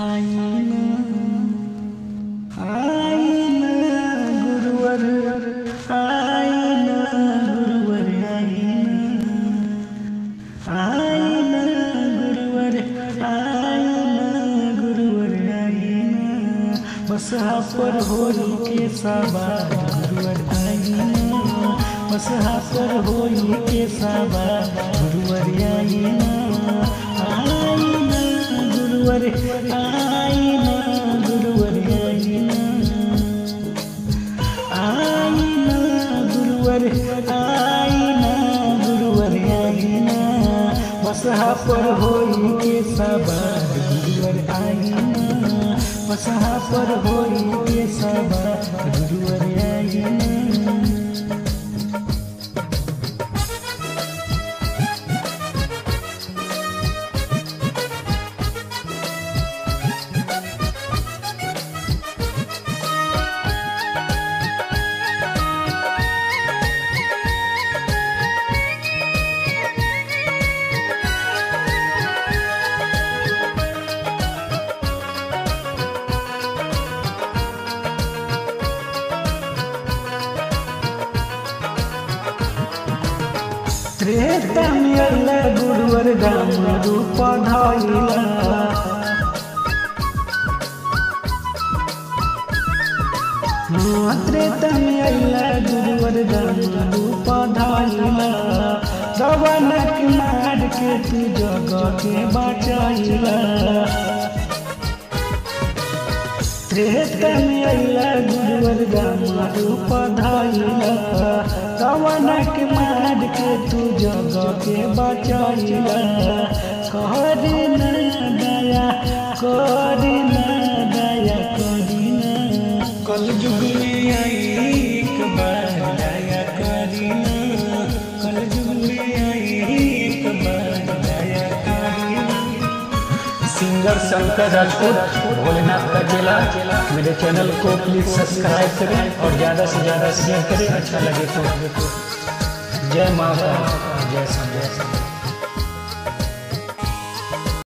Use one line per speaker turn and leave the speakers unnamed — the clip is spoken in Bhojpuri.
आईना आईना गुरुवर आईना गुरुवर आईना गुरुवर आईना गुरुवर आईना मसहा पर होई के सवार गुरुवर आईना मसहा पर होई के सवार गुरुवर आईना आईना गुरुवर आईना गुरुवर आईना गुरुवर आईना गुरुवर आईना मसहा पर होई के सवार गुरुवर आईना मसहा पर होई के सवार गुरुवर आईना त्रेता में अल्ला गुरुवर राम रूप धइला त्रेता में अल्ला गुरुवर राम रूप धइला दवनक मार के तू जगह के बचाइला त्रेता में अल्ला गुरुवर राम रूप धइला दवनक मार के तू जगह के बचाइला करी न दया करी न दया करी न कल युग में आई एक बार दया करी न कल युग में आई एक बार दया करी न।
सिंगर शंकर राजपूत भोलेनाथ का चेला। मेरे चैनल को प्लीज सब्सक्राइब करें और ज़्यादा से ज़्यादा शेयर करें। अच्छा लगे तो जय माता जय संजय।